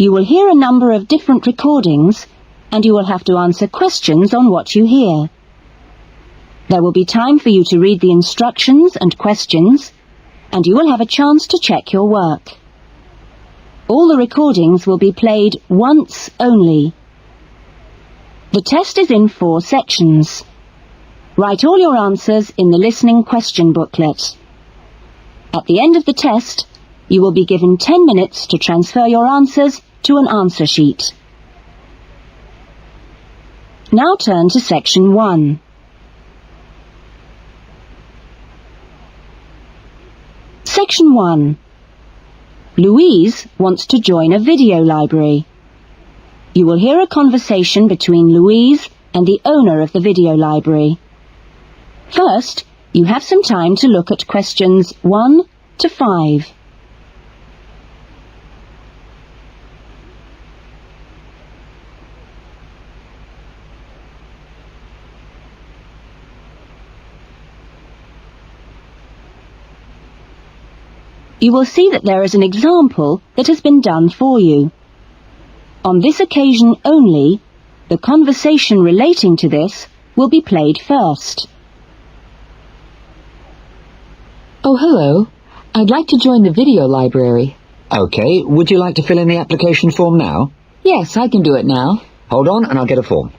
You will hear a number of different recordings, and you will have to answer questions on what you hear. There will be time for you to read the instructions and questions, and you will have a chance to check your work. All the recordings will be played once only. The test is in 4 sections. Write all your answers in the listening question booklet. At the end of the test, you will be given 10 minutes to transfer your answers to an answer sheet. Now turn to Section 1. Section 1. Louise wants to join a video library. You will hear a conversation between Louise and the owner of the video library. First, you have some time to look at questions 1 to 5. You will see that there is an example that has been done for you. On this occasion only, the conversation relating to this will be played first. Oh, hello. I'd like to join the video library. OK, would you like to fill in the application form now? Yes, I can do it now. Hold on and I'll get a form.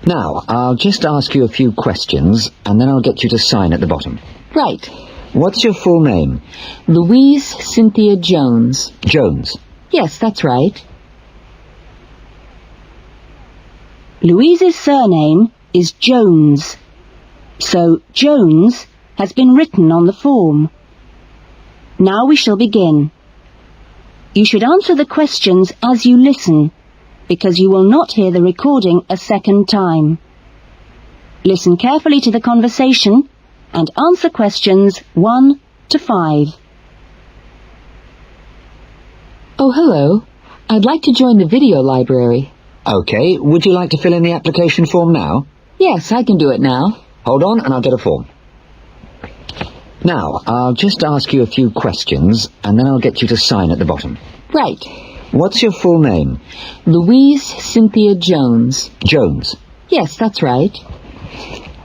Now, I'll just ask you a few questions and then I'll get you to sign at the bottom. Right. What's your full name? Louise Cynthia Jones. Jones. Yes, that's right. Louise's surname is Jones, so Jones has been written on the form. Now we shall begin. You should answer the questions as you listen, because you will not hear the recording a second time. Listen carefully to the conversation and answer questions 1 to 5. Oh, hello. I'd like to join the video library. OK, would you like to fill in the application form now? Yes, I can do it now. Hold on and I'll get a form. Now, I'll just ask you a few questions and then I'll get you to sign at the bottom. Right. What's your full name? Louise Cynthia Jones. Jones. Yes, that's right.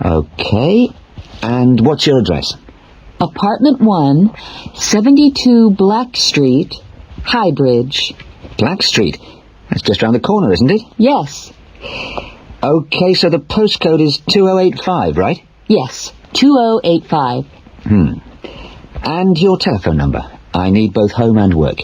OK. And what's your address? Apartment 1, 72 Black Street, Highbridge. Black Street? That's just round the corner, isn't it? Yes. OK, so the postcode is 2085, right? Yes, 2085. And your telephone number? I need both home and work.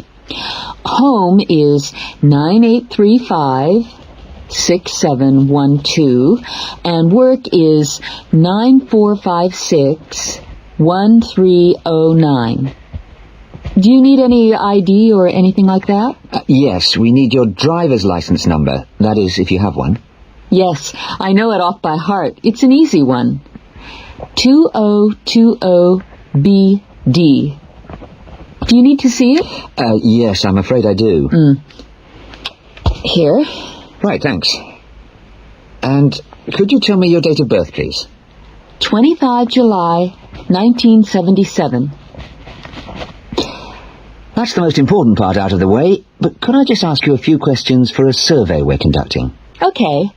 Home is 9835-6712, and work is 9456-1309. Do you need any ID or anything like that? Yes, we need your driver's license number. That is, if you have one. Yes, I know it off by heart. It's an easy one. 2020BD. Do you need to see it? Yes, I'm afraid I do. Here. Right, thanks. And could you tell me your date of birth, please? 25 July, 1977. That's the most important part out of the way, but could I just ask you a few questions for a survey we're conducting? Okay.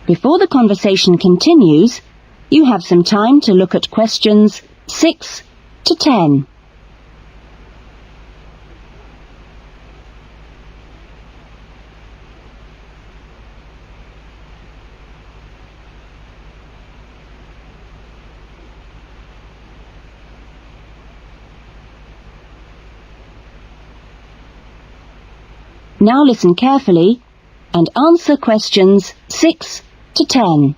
Before the conversation continues, you have some time to look at questions 6 to 10. Now listen carefully and answer questions 6 to 10.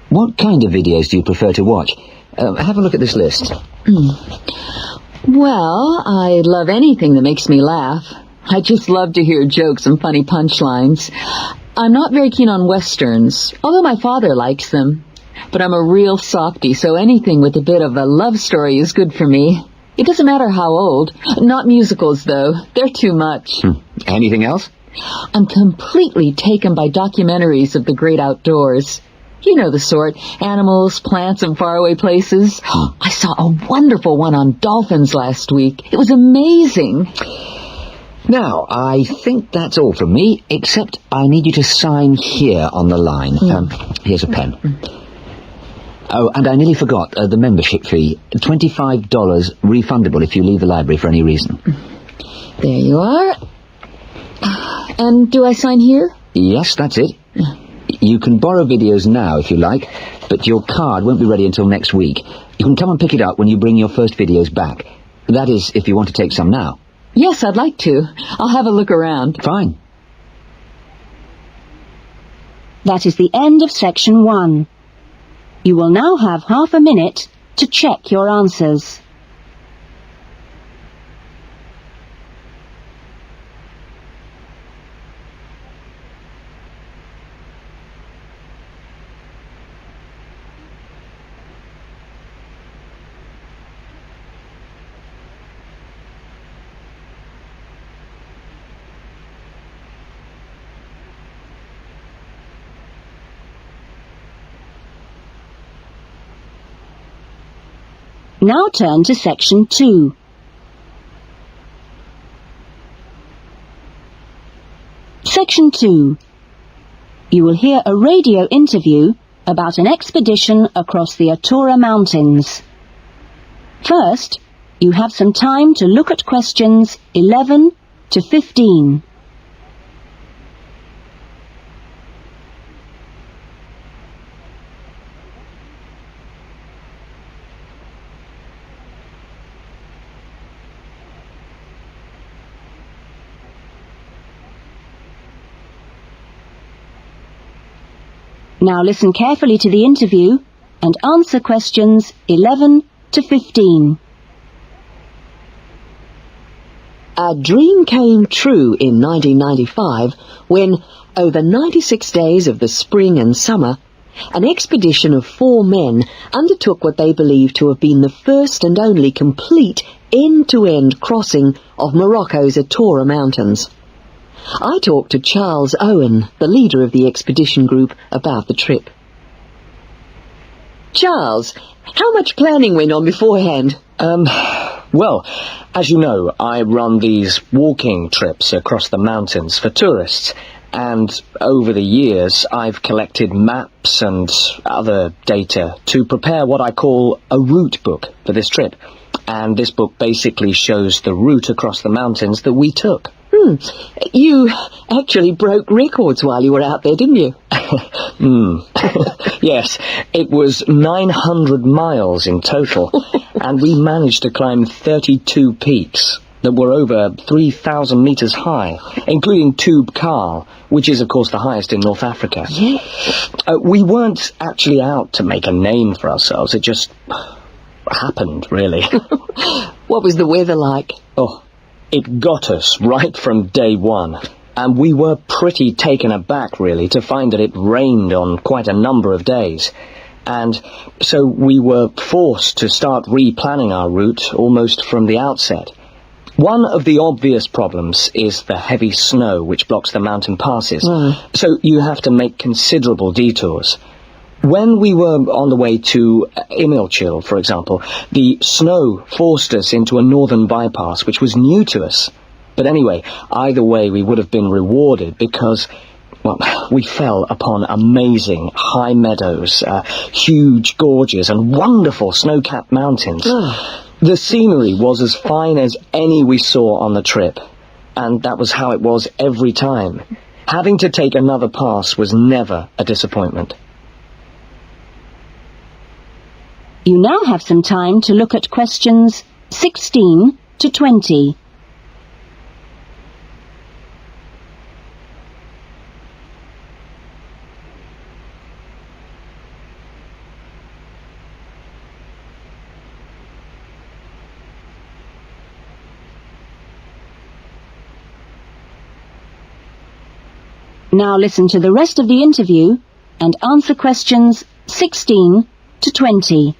What kind of videos do you prefer to watch? Have a look at this list. Well, I love anything that makes me laugh. I just love to hear jokes and funny punchlines. I'm not very keen on westerns, although my father likes them. But I'm a real softie, so anything with a bit of a love story is good for me. It doesn't matter how old. Not musicals, though. They're too much. Anything else? I'm completely taken by documentaries of the great outdoors. You know the sort. Animals, plants, and faraway places. I saw a wonderful one on dolphins last week. It was amazing. Now, I think that's all from me, except I need you to sign here on the line. Here's a pen. Oh, and I nearly forgot the membership fee. $25 refundable if you leave the library for any reason. There you are. And do I sign here? Yes, that's it. You can borrow videos now if you like, but your card won't be ready until next week. You can come and pick it up when you bring your first videos back. That is, if you want to take some now. Yes, I'd like to. I'll have a look around. Fine. That is the end of section 1. You will now have half a minute to check your answers. Now turn to section 2. Section 2. You will hear a radio interview about an expedition across the Atura Mountains. First, you have some time to look at questions 11 to 15. Now listen carefully to the interview and answer questions 11 to 15. A dream came true in 1995 when, over 96 days of the spring and summer, an expedition of 4 men undertook what they believed to have been the first and only complete end-to-end crossing of Morocco's Atura Mountains. I talked to Charles Owen, the leader of the expedition group, about the trip. Charles, how much planning went on beforehand? Well, as you know, I run these walking trips across the mountains for tourists, and over the years I've collected maps and other data to prepare what I call a route book for this trip. And this book basically shows the route across the mountains that we took. You actually broke records while you were out there, didn't you? Yes, it was 900 miles in total, and we managed to climb 32 peaks that were over 3,000 metres high, including Tube Karl, which is, of course, the highest in North Africa. Yeah. We weren't actually out to make a name for ourselves. It just happened, really. What was the weather like? Oh, it got us right from day one, and we were pretty taken aback, really, to find that it rained on quite a number of days. And so we were forced to start replanning our route almost from the outset. One of the obvious problems is the heavy snow which blocks the mountain passes, so you have to make considerable detours. When we were on the way to Imilchil, for example, the snow forced us into a northern bypass, which was new to us. But anyway, either way, we would have been rewarded because, well, we fell upon amazing high meadows, huge gorges, and wonderful snow-capped mountains. The scenery was as fine as any we saw on the trip, and that was how it was every time. Having to take another pass was never a disappointment. You now have some time to look at questions 16 to 20. Now listen to the rest of the interview and answer questions 16 to 20.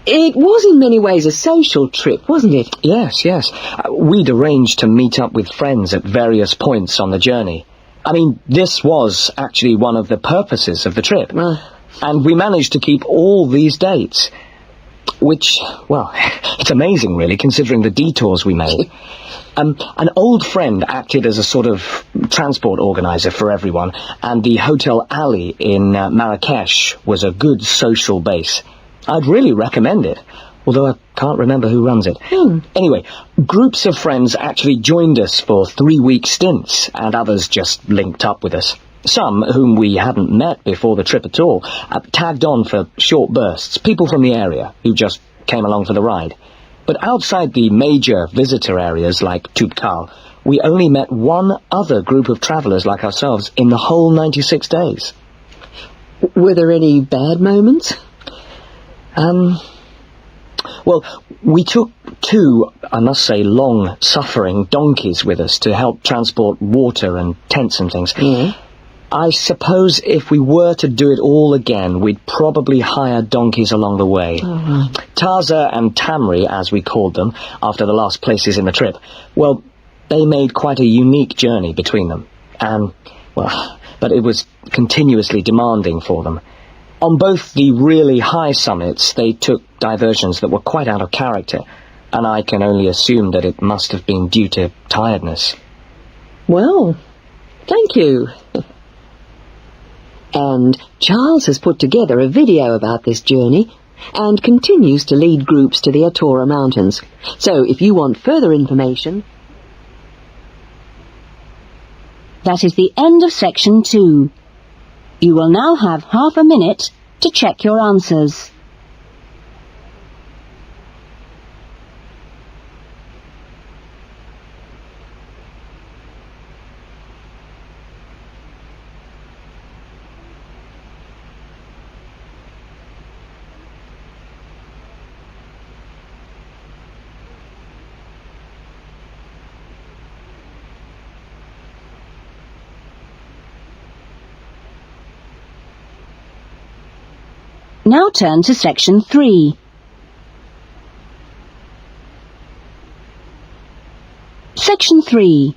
It was in many ways a social trip, wasn't it? Yes. We'd arranged to meet up with friends at various points on the journey. I mean, this was actually one of the purposes of the trip. And we managed to keep all these dates. Which, well, it's amazing, really, considering the detours we made. An old friend acted as a sort of transport organizer for everyone, and the Hotel Ali in Marrakesh was a good social base. I'd really recommend it, although I can't remember who runs it. Anyway, groups of friends actually joined us for 3-week stints, and others just linked up with us. Some, whom we hadn't met before the trip at all, tagged on for short bursts, people from the area who just came along for the ride. But outside the major visitor areas like Toubkal, we only met one other group of travellers like ourselves in the whole 96 days. Were there any bad moments? Well, we took 2, I must say, long-suffering donkeys with us to help transport water and tents and things. I suppose if we were to do it all again, we'd probably hire donkeys along the way. Taza and Tamri, as we called them, after the last places in the trip, well, they made quite a unique journey between them. But it was continuously demanding for them. On both the really high summits, they took diversions that were quite out of character, and I can only assume that it must have been due to tiredness. Well, thank you. And Charles has put together a video about this journey and continues to lead groups to the Atora Mountains. So if you want further information... That is the end of section 2. You will now have half a minute to check your answers. Now turn to section 3. Section 3.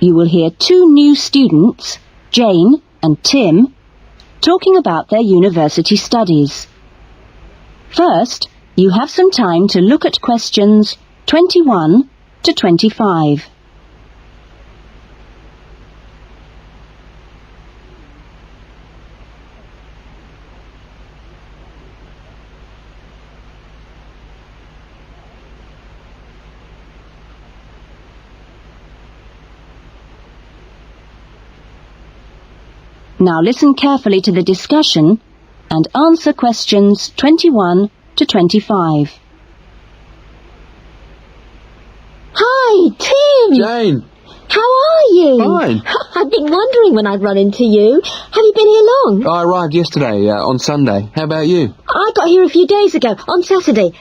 You will hear 2 new students, Jane and Tim, talking about their university studies. First, you have some time to look at questions 21 to 25. Now listen carefully to the discussion and answer questions 21 to 25. Hi, Tim! Jane! How are you? Fine. I've been wondering when I'd run into you. Have you been here long? I arrived yesterday, on Sunday. How about you? I got here a few days ago, on Saturday.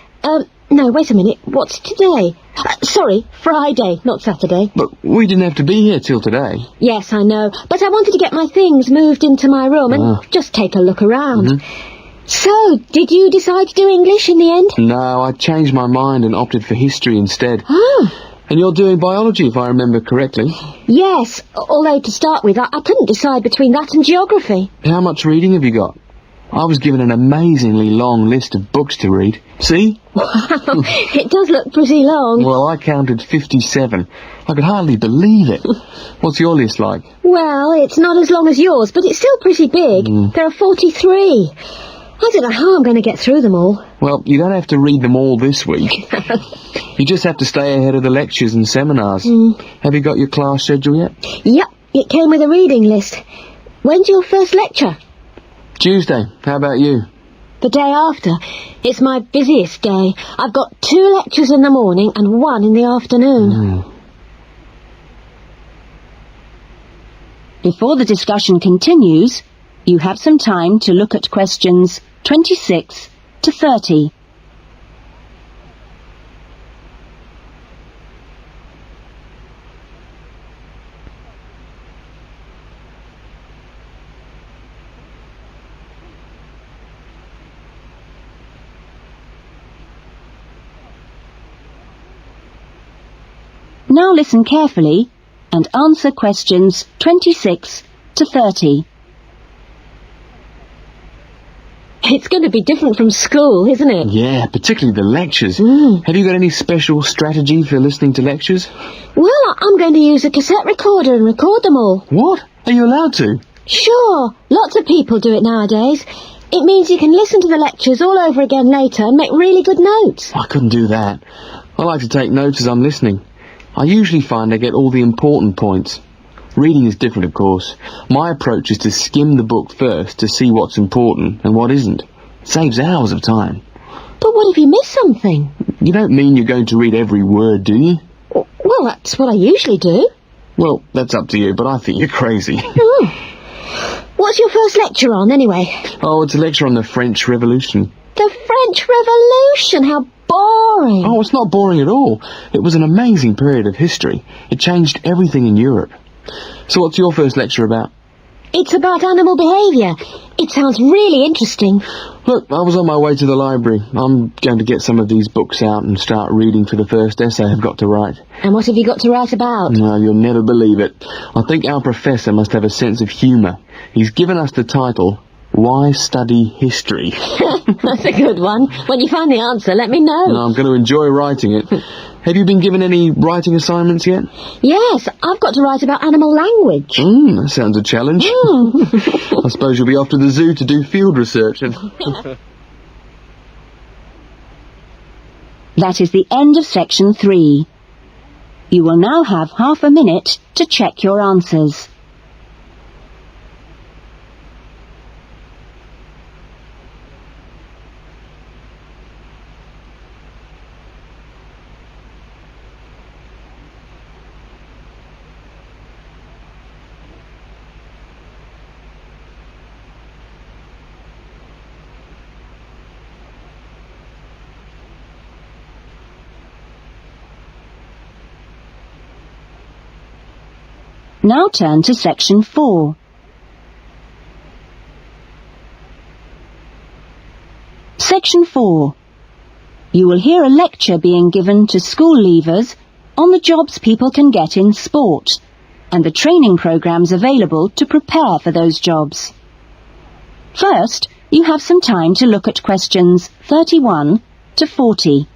No, wait a minute. What's today? Sorry, Friday, not Saturday. But we didn't have to be here till today. Yes, I know. But I wanted to get my things moved into my room and just take a look around. So, did you decide to do English in the end? No, I changed my mind and opted for history instead. Oh. And you're doing biology, if I remember correctly. Yes, although to start with, I couldn't decide between that and geography. How much reading have you got? I was given an amazingly long list of books to read. See? Wow, it does look pretty long. Well, I counted 57. I could hardly believe it. What's your list like? Well, it's not as long as yours, but it's still pretty big. There are 43. I don't know how I'm going to get through them all. Well, you don't have to read them all this week. You just have to stay ahead of the lectures and seminars. Have you got your class schedule yet? Yep, it came with a reading list. When's your first lecture? Tuesday. How about you? The day after. It's my busiest day. I've got 2 lectures in the morning and 1 in the afternoon. Before the discussion continues, you have some time to look at questions 26 to 30. Now listen carefully and answer questions 26 to 30. It's going to be different from school, isn't it? Yeah, particularly the lectures. Have you got any special strategy for listening to lectures? Well, I'm going to use a cassette recorder and record them all. What? Are you allowed to? Sure, lots of people do it nowadays. It means you can listen to the lectures all over again later and make really good notes. I couldn't do that. I like to take notes as I'm listening. I usually find I get all the important points. Reading is different, of course. My approach is to skim the book first to see what's important and what isn't. It saves hours of time. But what if you miss something? You don't mean you're going to read every word, do you? Well, that's what I usually do. Well, that's up to you, but I think you're crazy. What's your first lecture on, anyway? Oh, it's a lecture on the French Revolution. The French Revolution, how boring. Oh, it's not boring at all. It was an amazing period of history. It changed everything in Europe. So what's your first lecture about? It's about animal behaviour. It sounds really interesting. Look, I was on my way to the library. I'm going to get some of these books out and start reading for the first essay I've got to write. And what have you got to write about? No, you'll never believe it. I think our professor must have a sense of humour. He's given us the title, Why Study History? That's a good one. When you find the answer, let me know. No, I'm going to enjoy writing it. Have you been given any writing assignments yet? Yes, I've got to write about animal language. That sounds a challenge. I suppose you'll be off to the zoo to do field research. That is the end of section 3. You will now have half a minute to check your answers. Now turn to section 4. Section 4. You will hear a lecture being given to school leavers on the jobs people can get in sport and the training programs available to prepare for those jobs. First, you have some time to look at questions 31 to 40.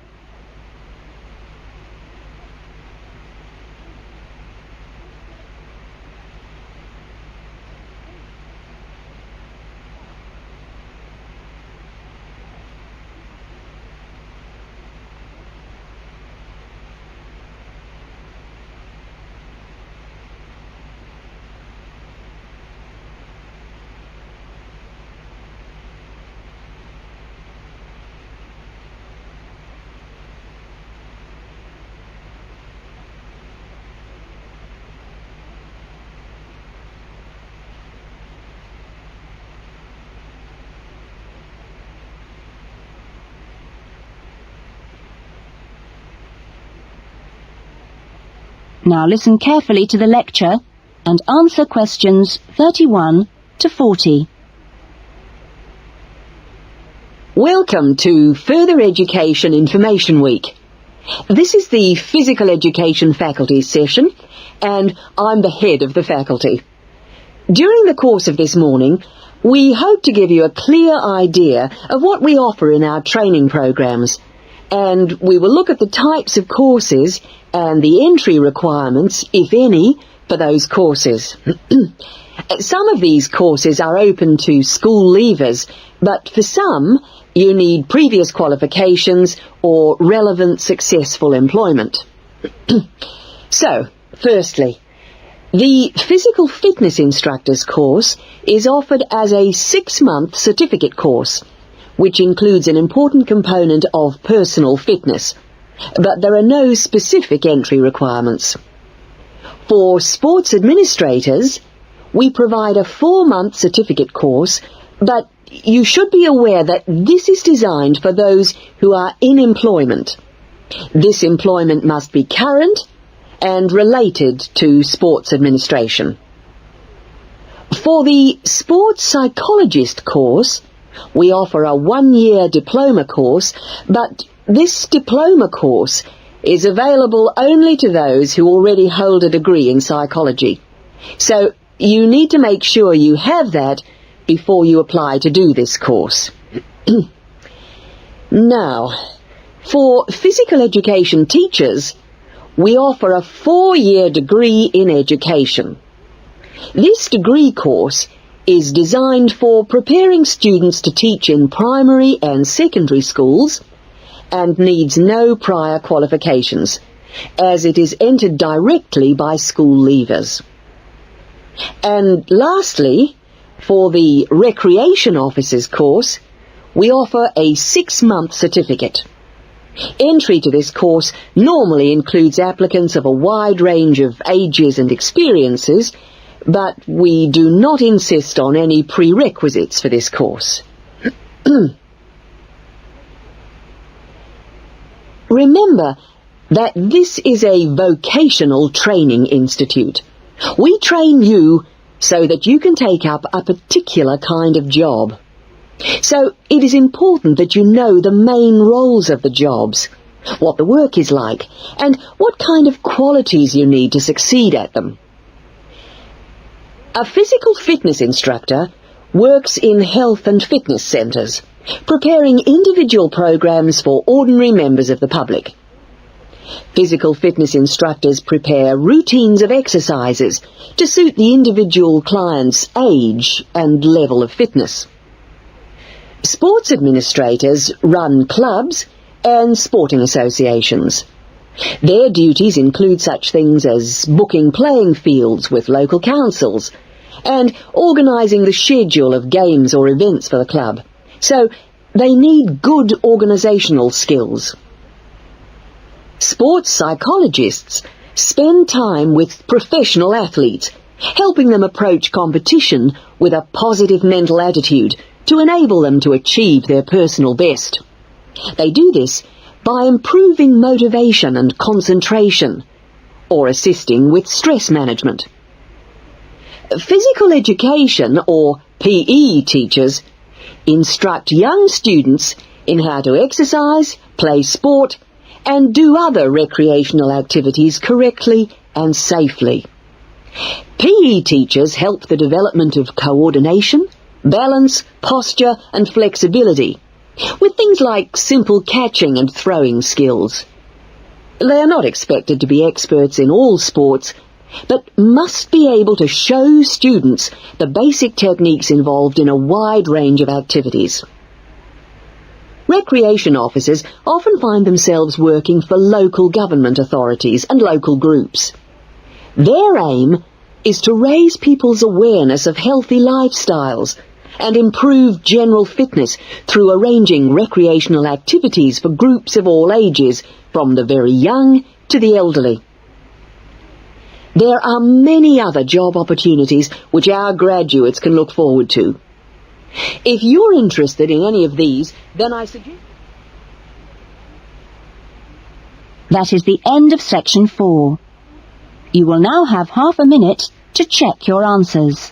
Now listen carefully to the lecture and answer questions 31 to 40. Welcome to Further Education Information Week. This is the Physical Education Faculty session, and I'm the head of the faculty. During the course of this morning, we hope to give you a clear idea of what we offer in our training programs, and we will look at the types of courses and the entry requirements, if any, for those courses. Some of these courses are open to school leavers, but for some, you need previous qualifications or relevant successful employment. So, firstly, the Physical Fitness Instructors course is offered as a 6-month certificate course, which includes an important component of personal fitness, but there are no specific entry requirements. For sports administrators, we provide a 4-month certificate course, but you should be aware that this is designed for those who are in employment. This employment must be current and related to sports administration. For the sports psychologist course, we offer a 1-year diploma course, but this diploma course is available only to those who already hold a degree in psychology. So you need to make sure you have that before you apply to do this course. Now, for physical education teachers, we offer a 4-year degree in education. This degree course is designed for preparing students to teach in primary and secondary schools and needs no prior qualifications, as it is entered directly by school leavers. And lastly, for the recreation officers course, we offer a 6-month certificate. Entry to this course normally includes applicants of a wide range of ages and experiences, but we do not insist on any prerequisites for this course. Remember that this is a vocational training institute. We train you so that you can take up a particular kind of job. So it is important that you know the main roles of the jobs, what the work is like, and what kind of qualities you need to succeed at them. A physical fitness instructor works in health and fitness centres, preparing individual programs for ordinary members of the public. Physical fitness instructors prepare routines of exercises to suit the individual client's age and level of fitness. Sports administrators run clubs and sporting associations. Their duties include such things as booking playing fields with local councils and organising the schedule of games or events for the club. So they need good organisational skills. Sports psychologists spend time with professional athletes, helping them approach competition with a positive mental attitude to enable them to achieve their personal best. They do this by improving motivation and concentration, or assisting with stress management. Physical education, or PE teachers, instruct young students in how to exercise, play sport, and do other recreational activities correctly and safely. PE teachers help the development of coordination, balance, posture and flexibility, with things like simple catching and throwing skills. They are not expected to be experts in all sports, but must be able to show students the basic techniques involved in a wide range of activities. Recreation officers often find themselves working for local government authorities and local groups. Their aim is to raise people's awareness of healthy lifestyles and improve general fitness through arranging recreational activities for groups of all ages, from the very young to the elderly. There are many other job opportunities which our graduates can look forward to. If you're interested in any of these, then I suggest... That is the end of section 4. You will now have half a minute to check your answers.